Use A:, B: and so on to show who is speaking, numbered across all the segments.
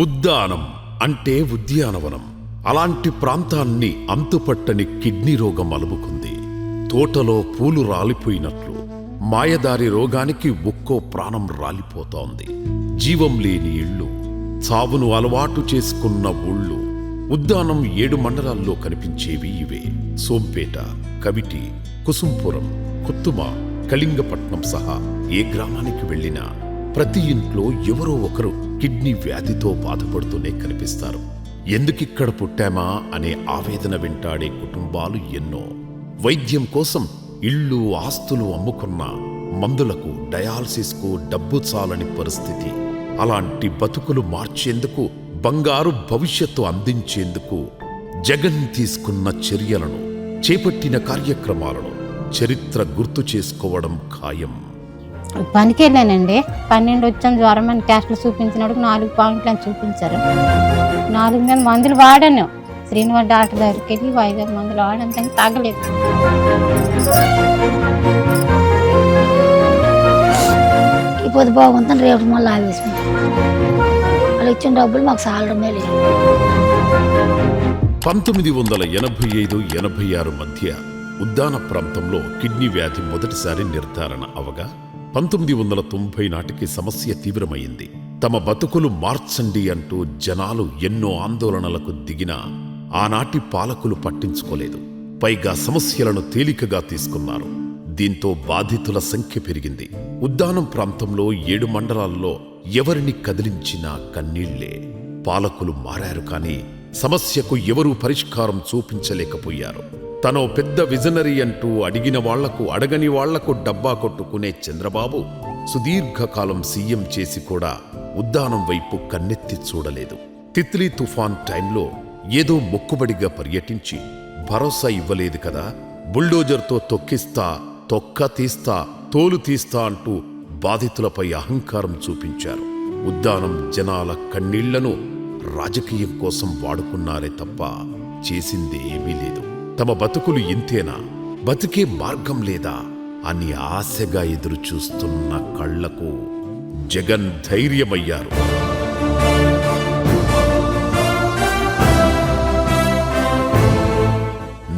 A: ఉద్దానం అంటే ఉద్యానవనం. అలాంటి ప్రాంతాన్ని అంతుపట్టని కిడ్నీ రోగం అలుముకుంది. తోటలో పూలు రాలిపోయినట్లు మాయదారి రోగానికి ఒక్కో ప్రాణం రాలిపోతోంది. జీవం లేని ఇళ్ళు, చావును అలవాటు చేసుకున్న ఊళ్ళు. ఉద్దానం 7 మండలాల్లో కనిపించేవి ఇవే: సోంపేట, కవిటి, కుసుంపురం, కొత్తుమ, కళింగపట్నం సహా ఏ గ్రామానికి వెళ్ళినా ప్రతి ఇంట్లో ఎవరో ఒకరు కిడ్నీ వ్యాధితో బాధపడుతూనే కనిపిస్తారు. ఎందుకిక్కడ పుట్టామా అనే ఆవేదన వెంటాడే కుటుంబాలు ఎన్నో. వైద్యం కోసం ఇళ్ళు, ఆస్తులు అమ్ముకున్న మందులకు, డయాలసిస్కు డబ్బు చాలని పరిస్థితి. అలాంటి బతుకులు మార్చేందుకు, బంగారు భవిష్యత్తు అందించేందుకు జగన్ తీసుకున్న చర్యలను, చేపట్టిన కార్యక్రమాలను చరిత్ర గుర్తు చేసుకోవడం ఖాయం.
B: పనికి వెళ్ళానండి. 12 వచ్చాం జ్వరం అని టెస్టులు చూపించినప్పుడు 4 పాయింట్లు అని చూపించారు. 4 మీద మందులు వాడాను. శ్రీనివాస్ డాక్టర్ దగ్గరికి వెళ్ళి 5 మందులు వాడాను, కానీ తగ్గలేదు.
C: ఇప్పుడు బాగుంటుంది, రేపు మళ్ళీ ఆవేశం. వాళ్ళు ఇచ్చిన డబ్బులు మాకు సాలడమే లేదు.
A: 1985-86 మధ్య ఉద్దాన ప్రాంతంలో కిడ్నీ వ్యాధి మొదటిసారి నిర్ధారణ అవగా 1990 నాటికి సమస్య తీవ్రమైంది. తమ బతుకులు మార్చండి అంటూ జనాలు ఎన్నో ఆందోళనలకు దిగినా ఆనాటి పాలకులు పట్టించుకోలేదు. పైగా సమస్యలను తేలికగా తీసుకున్నారు. దీంతో బాధితుల సంఖ్య పెరిగింది. ఉద్దానం ప్రాంతంలో 7 మండలాల్లో ఎవరిని కదిలించినా కన్నీళ్లే. పాలకులు మారారు, కానీ సమస్యకు ఎవరూ పరిష్కారం చూపించలేకపోయారు. తనో పెద్ద విజనరీ అంటూ అడిగిన వాళ్లకు, అడగని వాళ్లకు డబ్బా కొట్టుకునే చంద్రబాబు సుదీర్ఘకాలం సీఎం చేసి కూడా ఉద్దానం వైపు కన్నెత్తి చూడలేదు. తిత్లీ తుఫాన్ టైంలో ఏదో మొక్కుబడిగా పర్యటించి భరోసా ఇవ్వలేదు కదా, బుల్డోజర్తో తొక్కిస్తా, తొక్క తీస్తా, తోలు తీస్తా అంటూ బాధితులపై అహంకారం చూపించారు. ఉద్దానం జనాల కన్నీళ్లను రాజకీయం కోసం వాడుకున్నారే తప్ప చేసింది ఏమీ లేదు. తమ బతుకులు ఇంతేనా, బతికే మార్గం లేదా అని ఆశగా ఎదురు చూస్తున్న కళ్లకు జగన్ ధైర్యమయ్యారు.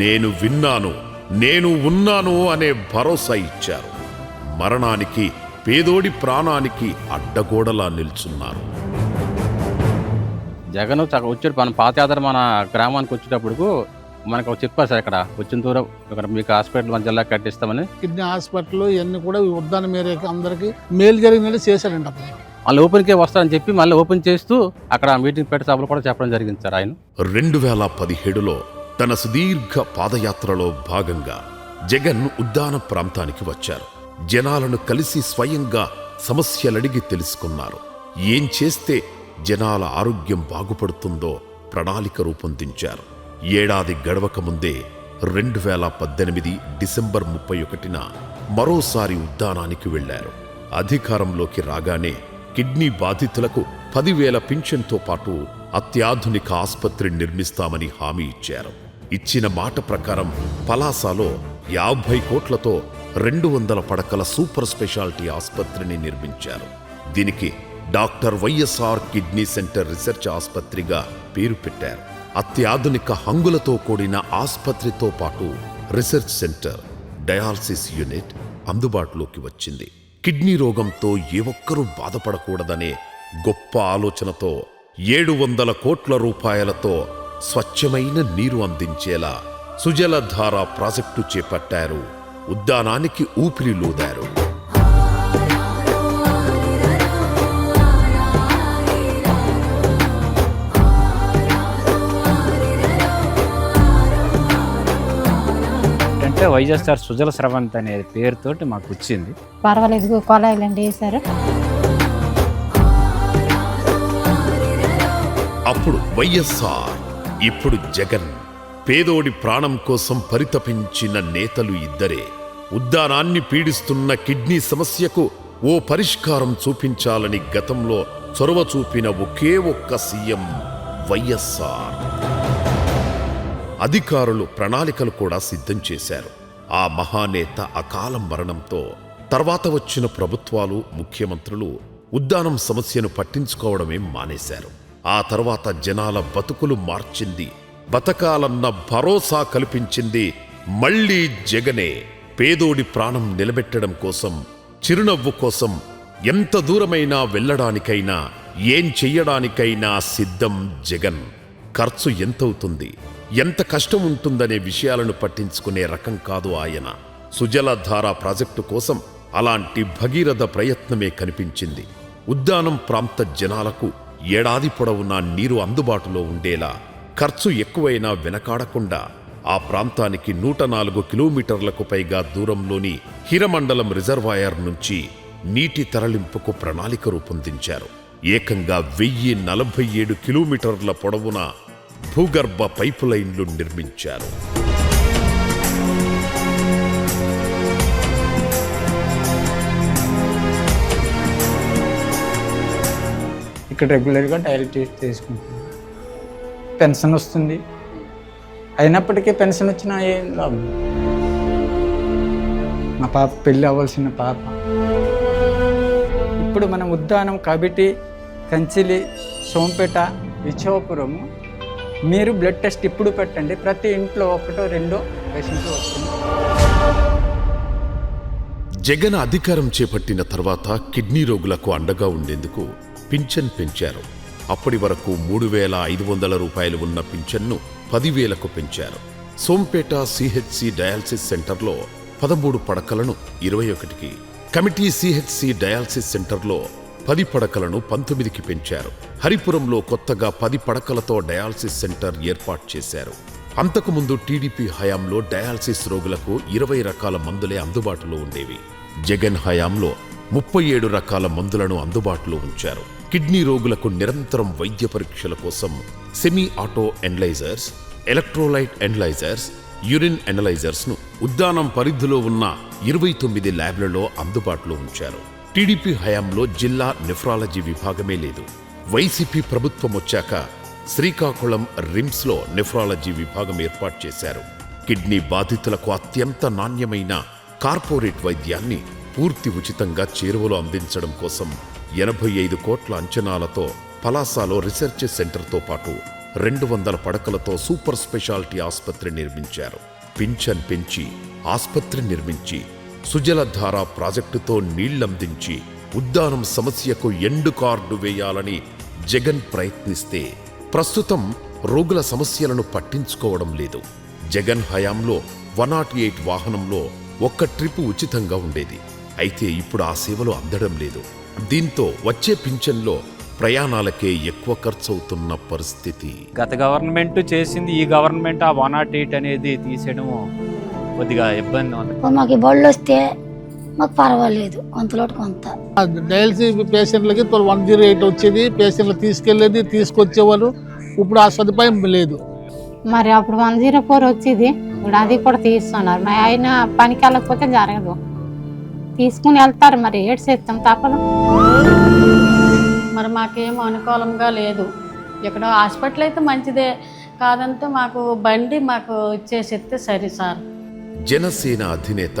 A: నేను విన్నాను, నేను ఉన్నాను అనే భరోసా ఇచ్చారు. మరణానికి, పేదోడి ప్రాణానికి అడ్డగోడలా నిల్చున్నారు.
D: జగన్ వచ్చాడు మన పాదయాత్ర మన గ్రామానికి వచ్చేటప్పుడు మనకు చెప్పారు సార్, ఇక్కడ వచ్చిన దూరం ఇక్కడ మీకు హాస్పిటల్ మన జిల్లా కట్టిస్తామని.
E: కిడ్నీ హాస్పిటల్ ఇవన్నీ కూడా ఉద్దానం మేరకు అందరికీ మేలు జరిగినట్టు చేశారండి. అప్పుడు
D: మళ్ళీ ఓపెన్కే వస్తారని చెప్పి మళ్ళీ ఓపెన్ చేస్తూ అక్కడ మీటింగ్ పెట్టే సభలు కూడా చెప్పడం జరిగింది సార్. ఆయన
A: 2017లో తన సుదీర్ఘ పాదయాత్రలో భాగంగా జగన్ ఉద్దాన ప్రాంతానికి వచ్చారు. జనాలను కలిసి స్వయంగా సమస్యలడిగి తెలుసుకున్నారు. ఏం చేస్తే జనాల ఆరోగ్యం బాగుపడుతుందో ప్రణాళిక రూపొందించారు. ఏడాది గడవక ముందే 2018 డిసెంబర్ 31న మరోసారి ఉద్దానానికి వెళ్లారు. అధికారంలోకి రాగానే కిడ్నీ బాధితులకు 10,000 పింఛన్తో పాటు అత్యాధునిక ఆస్పత్రి నిర్మిస్తామని హామీ ఇచ్చారు. ఇచ్చిన మాట ప్రకారం పలాసలో 50 కోట్లతో 200 పడకల సూపర్ స్పెషాలిటీ ఆస్పత్రిని నిర్మించారు. దీనికి doctor YSR kidney centre research ఆస్పత్రిగా పేరు పెట్టారు. అత్యాధునిక హంగులతో కూడిన ఆస్పత్రితో పాటు రీసెర్చ్ సెంటర్, డయాలసిస్ యూనిట్ అందుబాటులోకి వచ్చింది. కిడ్నీ రోగంతో ఏ ఒక్కరూ బాధపడకూడదనే గొప్ప ఆలోచనతో 700 కోట్ల రూపాయలతో స్వచ్ఛమైన నీరు అందించేలా సుజలధార ప్రాజెక్టు చేపట్టారు. ఉద్దానానికి ఊపిరిలూదారు.
F: అంటే వైఎస్ఆర్ సుజల స్రవంత్ అనే పేరుతోటి మాకు వచ్చింది.
B: పర్వాలేదు, కొలాయిలండి వేశారు.
A: అప్పుడు వైఎస్ఆర్, ఇప్పుడు జగన్. పేదోడి ప్రాణం కోసం పరితపించిన నేతలు ఇద్దరే. ఉద్దానాన్ని పీడిస్తున్న కిడ్నీ సమస్యకు ఓ పరిష్కారం చూపించాలని గతంలో చొరవ చూపిన ఒకే ఒక్క సీఎం వైఎస్ఆర్. అధికారులు ప్రణాళికలు కూడా సిద్ధం చేశారు. ఆ మహానేత అకాల మరణంతో తర్వాత వచ్చిన ప్రభుత్వాలు, ముఖ్యమంత్రులు ఉద్దానం సమస్యను పట్టించుకోవడమే మానేశారు. ఆ తర్వాత జనాల బతుకులు మార్చింది, బతకాలన్న భరోసా కల్పించింది మళ్ళీ జగనే. పేదోడి ప్రాణం నిలబెట్టడం కోసం, చిరునవ్వు కోసం ఎంత దూరమైనా వెళ్ళడానికైనా, ఏం చెయ్యడానికైనా సిద్ధం జగన్. ఖర్చు ఎంతవుతుంది, ఎంత కష్టం ఉంటుందనే విషయాలను పట్టించుకునే రకం కాదు ఆయన. సుజలధార ప్రాజెక్టు కోసం అలాంటి భగీరథ ప్రయత్నమే కనిపించింది. ఉద్దానం ప్రాంత జనాలకు ఏడాది పొడవునా నీరు అందుబాటులో ఉండేలా, ఖర్చు ఎక్కువైనా వెనకాడకుండా ఆ ప్రాంతానికి 104 కిలోమీటర్లకు పైగా దూరంలోని హిరమండలం రిజర్వాయర్ నుంచి నీటి తరలింపుకు ప్రణాళిక రూపొందించారు. ఏకంగా 1047 కిలోమీటర్ల పొడవున భూగర్భ పైపు లైన్లు నిర్మించారు.
G: ఇక్కడ రెగ్యులర్గా డయాలిసిస్ చేసుకుంటుంది, పెన్షన్ వస్తుంది. అయినప్పటికీ పెన్షన్ వచ్చినా ఏం లాభం. మా పాప పెళ్ళి అవ్వాల్సిన పాప. ఇప్పుడు మనం ఉద్దానం, కబిటి, కంచిలి, సోంపేట, విచ్చవపురం మీరు బ్లడ్ టెస్ట్ ఇప్పుడు పెట్టండి, ప్రతి ఇంట్లో 1-2 పేషెంట్లు వస్తుంది.
A: జగన్ అధికారం చేపట్టిన తర్వాత కిడ్నీ రోగులకు అండగా ఉండేందుకు పింఛన్ పెంచారు. అప్పటి వరకు 3,500 రూపాయలు ఉన్న పింఛన్ను 10,000కు పెంచారు. సోంపేట సిహెచ్సి డయాలసిస్ సెంటర్లో 13 పడకలను 21కి, కమిటీ సిహెచ్సి డయాలసిస్ సెంటర్లో 10 పడకలను 19కి పెంచారు. హరిపురంలో కొత్తగా 10 పడకలతో డయాలసిస్ సెంటర్ ఏర్పాటు చేశారు. అంతకుముందు టీడీపీ హయాంలో డయాలసిస్ రోగులకు 20 రకాల మందులే అందుబాటులో ఉండేవి. జగన్ హయాంలో 37 రకాల మందులను అందుబాటులో ఉంచారు. కిడ్నీ రోగులకు నిరంతరం వైద్య పరీక్షల కోసం semi auto analysers, electrolyte analysers, urine ఎనలైజర్స్ను ఉద్దానం పరిధిలో ఉన్న 29 ల్యాబ్లలో అందుబాటులో ఉంచారు. టీడీపీ హయాంలో జిల్లా నెఫ్రాలజీ విభాగమే లేదు. వైసీపీ ప్రభుత్వం వచ్చాక శ్రీకాకుళం రిమ్స్లో నెఫ్రాలజీ విభాగం ఏర్పాటు చేశారు. కిడ్నీ బాధితులకు అత్యంత నాణ్యమైన కార్పొరేట్ వైద్యాన్ని పూర్తి ఉచితంగా చేరువలో అందించడం కోసం 85 కోట్ల అంచనాలతో పలాసాలో రీసెర్చ్ సెంటర్తో పాటు 200 పడకలతో సూపర్ స్పెషాలిటీ ఆసుపత్రి నిర్మించారు. పింఛన్ పెంచి ఆసుపత్రి నిర్మించి సుజలధార ప్రాజెక్టుతో నీళ్లందించి ఉద్దానం సమస్యకు ఎండు కార్డు వేయాలని జగన్ ప్రయత్నిస్తే ప్రస్తుతం రోగుల సమస్యలను పట్టించుకోవడం లేదు. జగన్ హయాంలో 108 వాహనంలో 1 ట్రిప్ ఉచితంగా ఉండేది. అయితే ఇప్పుడు ఆ సేవలు అందడం లేదు. దీంతో వచ్చే పింఛన్లో ప్రయాణాలకే ఎక్కువ ఖర్చు అవుతున్న పరిస్థితి.
F: గత గవర్నమెంట్ చేసింది, ఈ గవర్నమెంట్ ఆ 108 అనేది తీసేయడం కొద్దిగా ఇబ్బంది ఉంది.
C: మాకు ఈ బళ్ళు వస్తే మాకు పర్వాలేదు, కొంతలోటు కొంత.
E: డయాలసిస్ పేషెంట్లకి 108 వచ్చేది, పేషెంట్లు తీసుకెళ్ళేది, తీసుకొచ్చేవారు. ఇప్పుడు ఆ సదుపాయం లేదు.
B: మరి అప్పుడు 104 వచ్చేది, ఇప్పుడు అది కూడా తీస్తున్నారు. మరి ఆయన పనికి వెళ్ళకపోతే జరగదు, తీసుకుని వెళ్తారు. మరి ఏడు చేస్తాం, తప్పదు.
H: మరి మాకేం అనుకూలంగా లేదు. ఇక్కడ హాస్పిటల్ అయితే మంచిదే కాదంటే మాకు బండి మాకు ఇచ్చేసేస్తే సరే సార్.
A: జనసేన అధినేత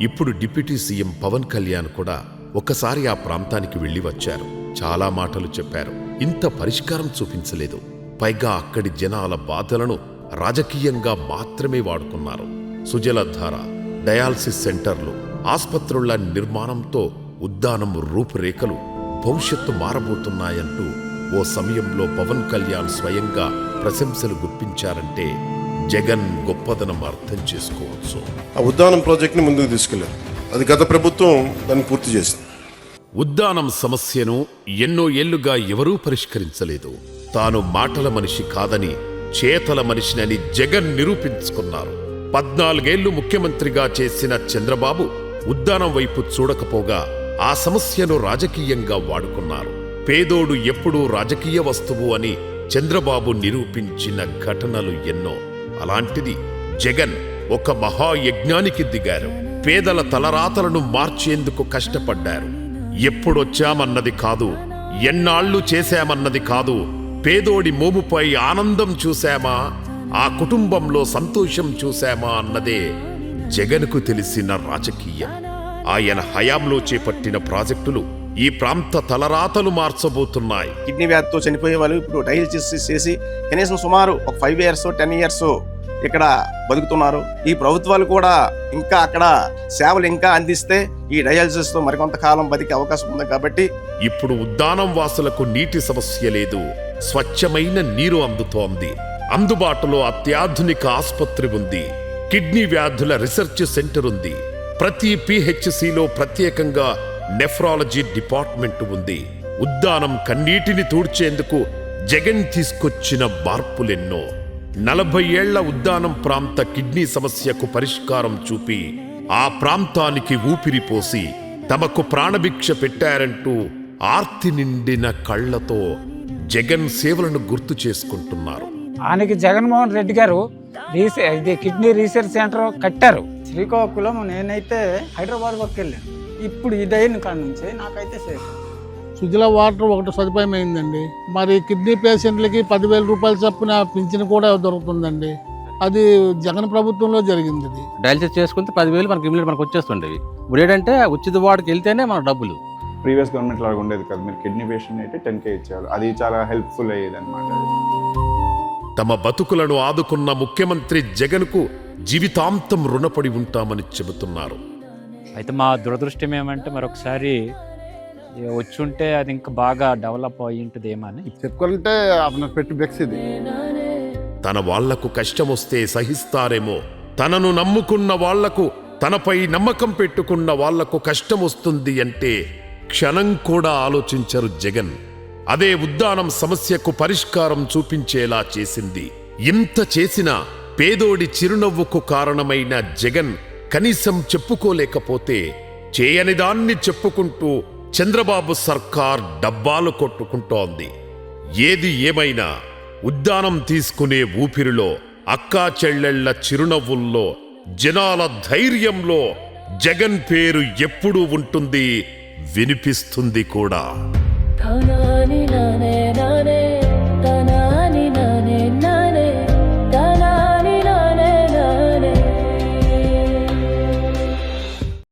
A: ఇప్పుడు డిప్యూటీ సీఎం పవన్ కళ్యాణ్ కూడా ఒకసారి ఆ ప్రాంతానికి వెళ్లి వచ్చారు. చాలా మాటలు చెప్పారు, ఇంత పరిష్కారం చూపించలేదు. పైగా అక్కడి జనాల బాధలను రాజకీయంగా మాత్రమే వాడుకున్నారు. సుజలధార, డయాలసిస్ సెంటర్లు, ఆస్పత్రుల నిర్మాణంతో ఉద్దానం రూపురేఖలు, భవిష్యత్తు మారబోతున్నాయంటూ ఓ సమయంలో పవన్ కళ్యాణ్ స్వయంగా ప్రశంసలు గుప్పించారంటే జగన్ గొప్పదనం అర్థం చేసుకోవచ్చు.
I: ఆ ఉద్దానం ప్రాజెక్ట్ని ముందుకు తీసుకెళ్లారు. అది గత ప్రభుత్వం దాన్ని పూర్తి చేసింది.
A: ఉద్దానం సమస్యను ఎన్నో ఏళ్లుగా ఎవరూ పరిష్కరించలేదు. తాను మాటల మనిషి కాదని, చేతల మనిషినని జగన్ నిరూపించుకున్నారు. 14 ఏళ్లు ముఖ్యమంత్రిగా చేసిన చంద్రబాబు ఉద్దానం వైపు చూడకపోగా ఆ సమస్యను రాజకీయంగా వాడుకున్నారు. పేదోడు ఎప్పుడూ రాజకీయ వస్తువు అని చంద్రబాబు నిరూపించిన ఘటనలు ఎన్నో. అలాంటిది జగన్ ఒక మహాయజ్ఞానికి దిగారు. పేదల తలరాతలను మార్చేందుకు కష్టపడ్డారు. ఎప్పుడొచ్చామన్నది కాదు, ఎన్నాళ్లు చేశామన్నది కాదు, పేదోడి మోముపై ఆనందం చూశామా, ఆ కుటుంబంలో సంతోషం చూశామా అన్నదే జగన్కు తెలిసిన రాజకీయం. ఆయన హయాంలో చేపట్టిన ప్రాజెక్టులు ఈ ప్రాంత తలరాతలు మార్చబోతున్నాయి.
J: కిడ్నీ వ్యాధితో చనిపోయే వాళ్ళు ఇప్పుడు డయాలసిస్ చేసి కనీసం సుమారు ఒక 5 years 10 years ఇక్కడ బతుకుతున్నారు. ఈ ప్రభుత్వాలు కూడా ఇంకా అక్కడ సేవలు ఇంకా అందిస్తే ఈ డయాలసిస్ తో మరికొంతకాలం బతికే అవకాశం ఉంది. కాబట్టి
A: ఇప్పుడు ఉద్దానం వాసులకు నీటి సమస్య లేదు, స్వచ్ఛమైన నీరు అందుతోంది. అందుబాటులో అత్యాధునిక ఆసుపత్రి ఉంది, కిడ్నీ వ్యాధుల రీసెర్చ్ సెంటర్ ఉంది. ప్రతి పిహెచ్సిలో ప్రత్యేకంగా నెఫ్రాలజీ డిపార్ట్మెంట్ ఉంది. ఉద్దానం కన్నీటిని తూడ్చేందుకు జగన్ తీసుకొచ్చిన మార్పులెన్నో. 40 ఏళ్ల ఉద్దానం ప్రాంత కిడ్నీ సమస్యకు పరిష్కారం చూపి ఆ ప్రాంతానికి ఊపిరిపోసి తమకు ప్రాణభిక్ష పెట్టారంటూ ఆర్తి నిండిన కళ్లతో జగన్ సేవలను గుర్తు చేసుకుంటున్నారు.
G: ఆయనకి జగన్మోహన్ రెడ్డి గారు ఇది కిడ్నీ రీసెర్చ్ సెంటర్ కట్టారు. శ్రీకాకుళం నేనైతే హైదరాబాద్ వరకు వెళ్ళాను. ఇప్పుడు ఇదైన కాడ నుంచి నాకైతే సేఫ్.
E: సుజల వాటర్ ఒకటి సదుపాయం అయిందండి. మరి కిడ్నీ పేషెంట్లకి 10,000 రూపాయలు చొప్పున పింఛన్ కూడా దొరుకుతుందండి. అది జగన్ ప్రభుత్వంలో జరిగింది. అది
D: డయాలసిస్ చేసుకుంటే 10,000 మనకి ఇమ్మీడియట్ మనకు వచ్చేస్తుండేవి. ఇప్పుడు ఏంటంటే ఉచిత వార్డుకి వెళ్తేనే మన డబ్బులు.
K: ప్రీవియస్ గవర్నమెంట్ లాగా ఉండేది కదా, మీరు కిడ్నీ పేషెంట్ అయితే 10K ఇచ్చేవాళ్ళు. అది చాలా హెల్ప్ఫుల్ అయ్యేది అనమాట.
A: తమ బతుకులను ఆదుకున్న ముఖ్యమంత్రి జగన్కు జీవితాంతం రుణపడి ఉంటామని చెబుతున్నారు.
F: అయితే మా దురదృష్టం ఏమంటే మరొకసారి వచ్చుంటే అది ఇంకా బాగా డెవలప్ అయ్యి ఉంటుంది ఏమని
E: చెప్పుకుంటే అతను పెట్టి బెక్స్ ఇది.
A: తన వాళ్లకు కష్టమొస్తే సహిస్తారేమో, తనను నమ్ముకున్న వాళ్లకు, తనపై నమ్మకం పెట్టుకున్న వాళ్లకు కష్టమొస్తుంది అంటే క్షణం కూడా ఆలోచించరు జగన్. అదే ఉద్దానం సమస్యకు పరిష్కారం చూపించేలా చేసింది. ఇంత చేసినా పేదోడి చిరునవ్వుకు కారణమైన జగన్ కనీసం చెప్పుకోలేకపోతే చేయని దాన్ని చెప్పుకుంటూ చంద్రబాబు సర్కార్ డబ్బాలు కొట్టుకుంటోంది. ఏది ఏమైనా ఉద్దానం తీసుకునే ఊపిరిలో, అక్కా చెల్లెళ్ల చిరునవ్వుల్లో, జనాల ధైర్యంలో జగన్ పేరు ఎప్పుడూ ఉంటుంది, వినిపిస్తుంది కూడా.